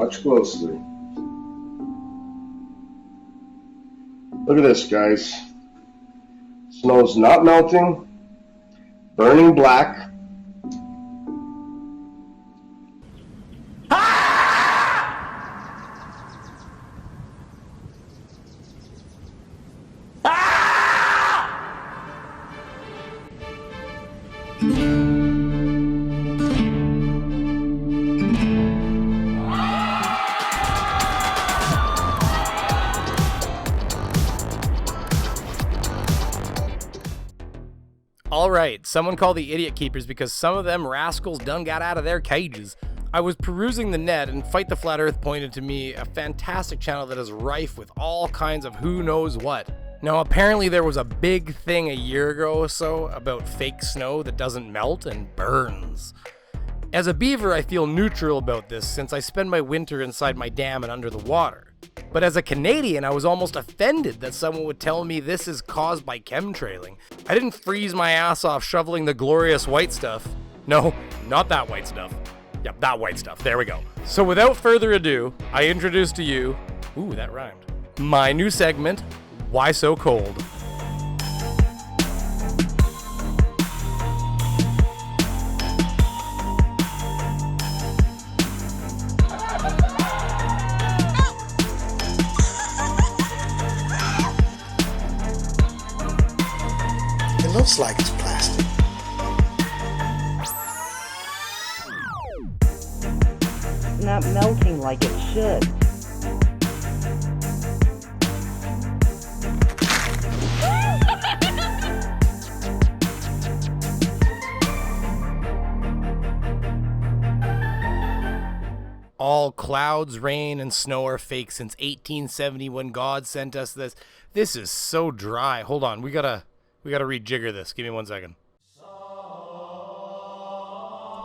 Watch closely. Look at this, guys. Snow's not melting, burning black. Alright, someone call the idiot keepers because some of them rascals done got out of their cages. I was perusing the net and Fight the Flat Earth pointed to me a fantastic channel that is rife with all kinds of who knows what. Now apparently there was a big thing a year ago or so about fake snow that doesn't melt and burns. As a beaver, I feel neutral about this since I spend my winter inside my dam and under the water. But as a Canadian, I was almost offended that someone would tell me this is caused by chemtrailing. I didn't freeze my ass off shoveling the glorious white stuff. No, not that white stuff. Yep, that white stuff. There we go. So without further ado, I introduce to you, ooh, that rhymed, my new segment, Why So Cold? It looks like it's plastic. Not melting like it should. All clouds, rain, and snow are fake since 1870 when God sent us this. This is so dry. Hold on, we gotta rejigger this. Give me 1 second.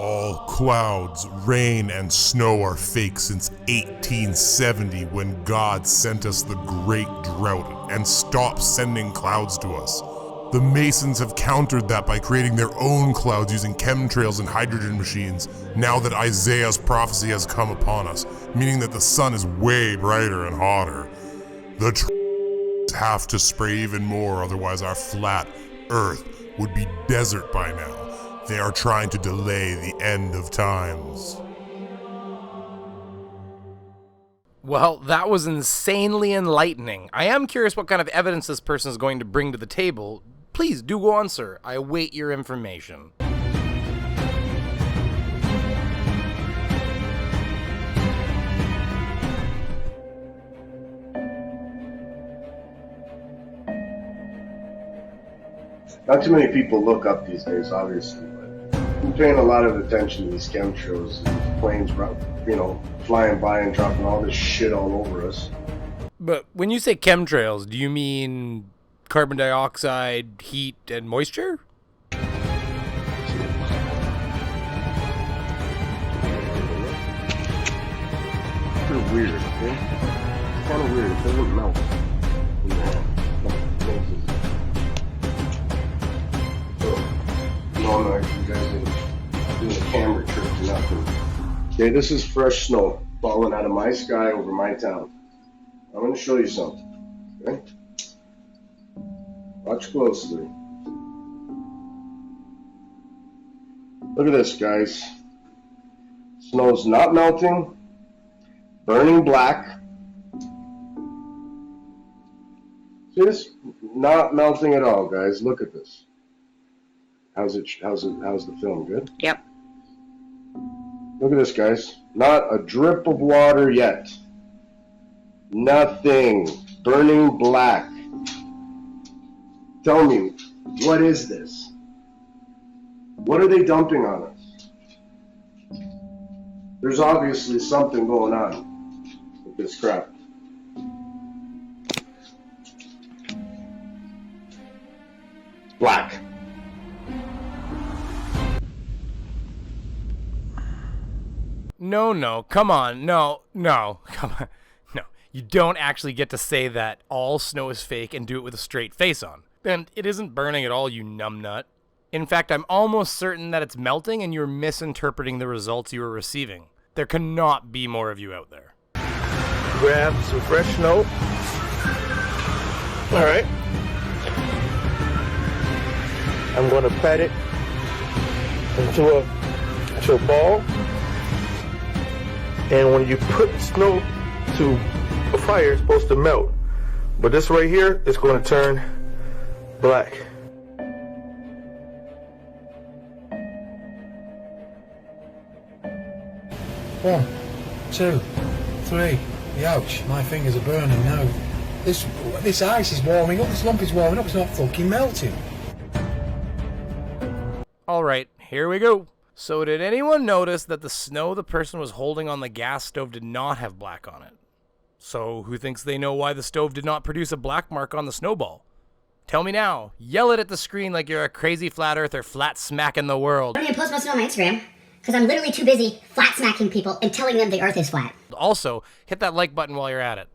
All clouds, rain, and snow are fake since 1870 when God sent us the Great Drought and stopped sending clouds to us. The Masons have countered that by creating their own clouds using chemtrails and hydrogen machines now that Isaiah's prophecy has come upon us, meaning that the sun is way brighter and hotter. The have to spray even more, otherwise our flat Earth would be desert by now. They are trying to delay the end of times. Well, that was insanely enlightening. I am curious what kind of evidence this person is going to bring to the table. Please do go on, sir. I await your information. Not too many people look up these days, obviously, but I'm paying a lot of attention to these chemtrails and planes, flying by and dropping all this shit all over us. But when you say chemtrails, do you mean carbon dioxide, heat, and moisture? Kind of weird, okay? Kind of weird. It doesn't melt. No, you guys are doing a camera trick or nothing. Okay, this is fresh snow falling out of my sky over my town. I'm going to show you something. Okay? Watch closely. Look at this, guys. Snow's not melting, burning black. See this? Not melting at all, guys. Look at this. How's the film? Good? Yep. Look at this, guys. Not a drip of water yet. Nothing. Burning black. Tell me, what is this? What are they dumping on us? There's obviously something going on with this crap. Black. No, come on. No, come on. No, you don't actually get to say that all snow is fake and do it with a straight face on. And it isn't burning at all, you numbnut. In fact, I'm almost certain that it's melting and you're misinterpreting the results you are receiving. There cannot be more of you out there. Grab some fresh snow. All right. I'm going to pat it into a ball. And when you put snow to a fire, it's supposed to melt. But this right here is going to turn black. 1, 2, 3. Ouch, my fingers are burning now. This ice is warming up, this lump is warming up, it's not fucking melting. Alright, here we go. So did anyone notice that the snow the person was holding on the gas stove did not have black on it? So who thinks they know why the stove did not produce a black mark on the snowball? Tell me now. Yell it at the screen like you're a crazy flat earther flat smacking the world. I'm going to post my snow on my Instagram because I'm literally too busy flat smacking people and telling them the earth is flat. Also, hit that like button while you're at it.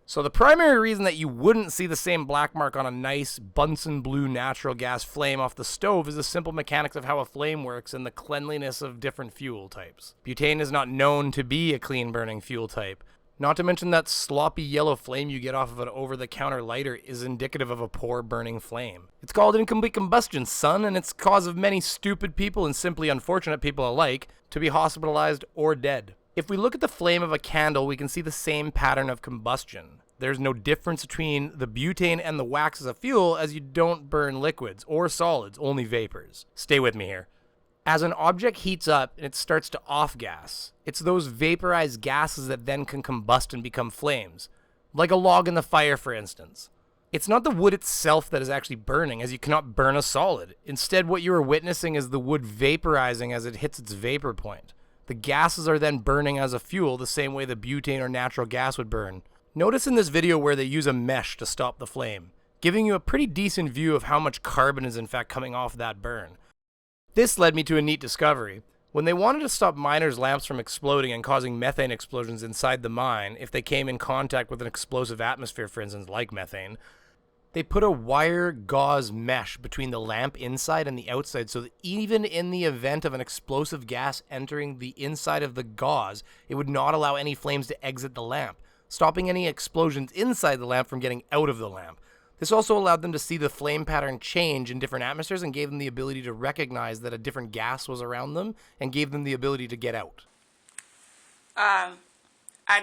So the primary reason that you wouldn't see the same black mark on a nice Bunsen blue natural gas flame off the stove is the simple mechanics of how a flame works and the cleanliness of different fuel types. Butane is not known to be a clean burning fuel type. Not to mention that sloppy yellow flame you get off of an over-the-counter lighter is indicative of a poor burning flame. It's called incomplete combustion, son, and it's cause of many stupid people and simply unfortunate people alike to be hospitalized or dead. If we look at the flame of a candle, we can see the same pattern of combustion. There's no difference between the butane and the wax as a fuel, as you don't burn liquids or solids, only vapors. Stay with me here. As an object heats up and it starts to off-gas, it's those vaporized gases that then can combust and become flames. Like a log in the fire, for instance. It's not the wood itself that is actually burning, as you cannot burn a solid. Instead, what you are witnessing is the wood vaporizing as it hits its vapor point. The gases are then burning as a fuel, the same way the butane or natural gas would burn. Notice in this video where they use a mesh to stop the flame, giving you a pretty decent view of how much carbon is in fact coming off that burn. This led me to a neat discovery. When they wanted to stop miners' lamps from exploding and causing methane explosions inside the mine, if they came in contact with an explosive atmosphere, for instance, like methane, they put a wire gauze mesh between the lamp inside and the outside so that even in the event of an explosive gas entering the inside of the gauze, it would not allow any flames to exit the lamp, stopping any explosions inside the lamp from getting out of the lamp. This also allowed them to see the flame pattern change in different atmospheres and gave them the ability to recognize that a different gas was around them and gave them the ability to get out. I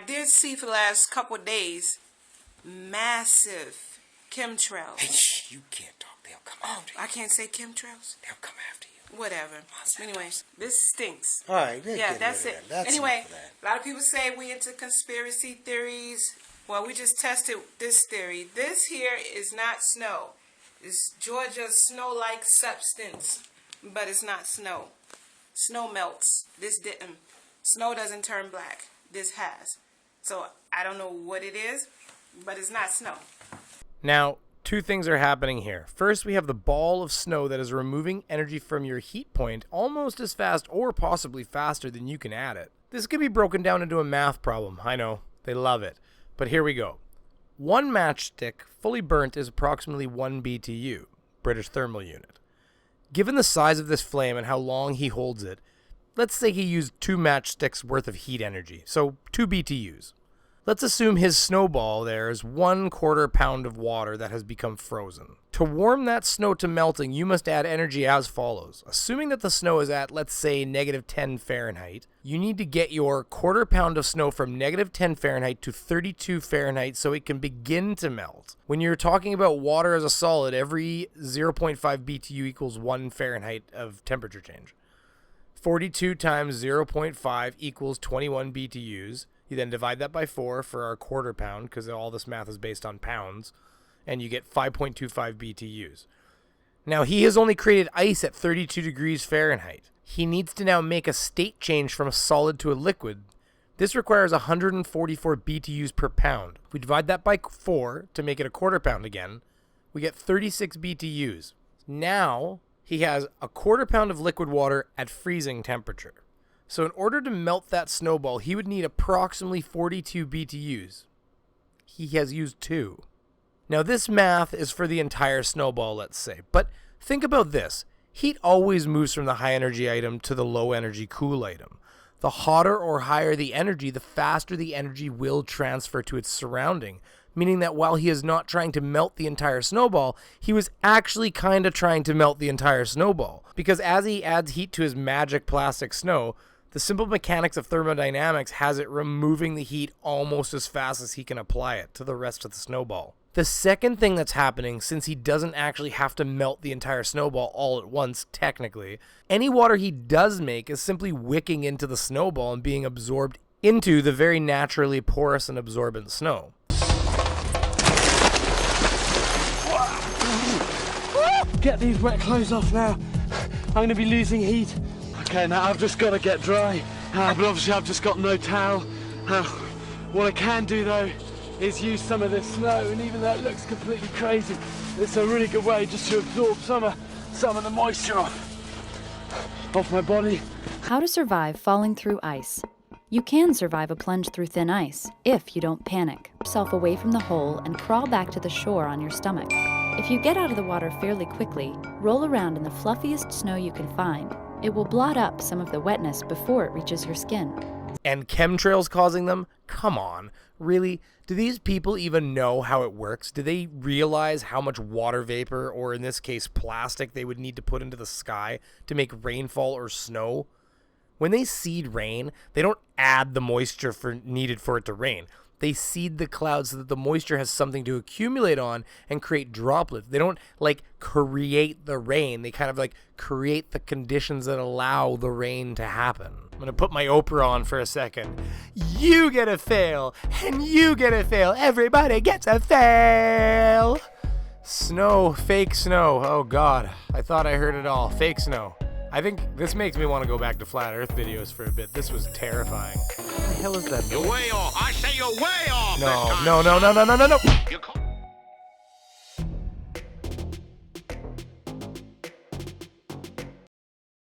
did see for the last couple of days massive chemtrails. Hey, you can't talk, they'll come after you. I can't say chemtrails? They'll come after you. Whatever. Anyway, this stinks. All right, yeah, that's it. Anyway, enough of that. a lot of people say we into conspiracy theories. Well, we just tested this theory. This here is not snow. It's Georgia's snow-like substance, but it's not snow. Snow melts. This didn't. Snow doesn't turn black. This has. So I don't know what it is, but it's not snow. Now, two things are happening here. First, we have the ball of snow that is removing energy from your heat point almost as fast or possibly faster than you can add it. This could be broken down into a math problem. I know. They love it. But here we go. One matchstick fully burnt is approximately 1 BTU, British thermal unit. Given the size of this flame and how long he holds it, let's say he used 2 matchsticks worth of heat energy, so 2 BTUs. Let's assume his snowball there is 1/4 pound of water that has become frozen. To warm that snow to melting, you must add energy as follows. Assuming that the snow is at, let's say, -10 Fahrenheit, you need to get your 1/4 pound of snow from -10 Fahrenheit to 32 Fahrenheit so it can begin to melt. When you're talking about water as a solid, every 0.5 BTU equals 1 Fahrenheit of temperature change. 42 times 0.5 equals 21 BTUs. You then divide that by 4 for our 1/4 pound, because all this math is based on pounds, and you get 5.25 BTUs. Now, he has only created ice at 32 degrees Fahrenheit. He needs to now make a state change from a solid to a liquid. This requires 144 BTUs per pound. If we divide that by 4 to make it a 1/4 pound again, we get 36 BTUs. Now, he has a 1/4 pound of liquid water at freezing temperature. So in order to melt that snowball, he would need approximately 42 BTUs. He has used 2. Now this math is for the entire snowball, let's say. But think about this. Heat always moves from the high energy item to the low energy cool item. The hotter or higher the energy, the faster the energy will transfer to its surrounding, meaning that while he is not trying to melt the entire snowball, he was actually kind of trying to melt the entire snowball. Because as he adds heat to his magic plastic snow, the simple mechanics of thermodynamics has it removing the heat almost as fast as he can apply it to the rest of the snowball. The second thing that's happening, since he doesn't actually have to melt the entire snowball all at once, technically, any water he does make is simply wicking into the snowball and being absorbed into the very naturally porous and absorbent snow. Get these wet clothes off now. I'm going to be losing heat. Okay, now I've just got to get dry. But obviously I've just got no towel. What I can do though is use some of this snow, and even though it looks completely crazy, it's a really good way just to absorb some of the moisture off my body. How to survive falling through ice. You can survive a plunge through thin ice if you don't panic, self away from the hole, and crawl back to the shore on your stomach. If you get out of the water fairly quickly, roll around in the fluffiest snow you can find. It will blot up some of the wetness before it reaches your skin. And chemtrails causing them? Come on, really? Do these people even know how it works? Do they realize how much water vapor, or in this case plastic, they would need to put into the sky to make rainfall or snow? When they seed rain, they don't add the moisture needed for it to rain. They seed the clouds so that the moisture has something to accumulate on and create droplets. They don't create the rain. They kind of create the conditions that allow the rain to happen. I'm gonna put my Oprah on for a second. You get a fail, and you get a fail. Everybody gets a fail. Snow, fake snow. Oh God, I thought I heard it all. Fake snow. I think this makes me want to go back to flat earth videos for a bit. This was terrifying. What the hell is that? You're way off. I say you're way off. No.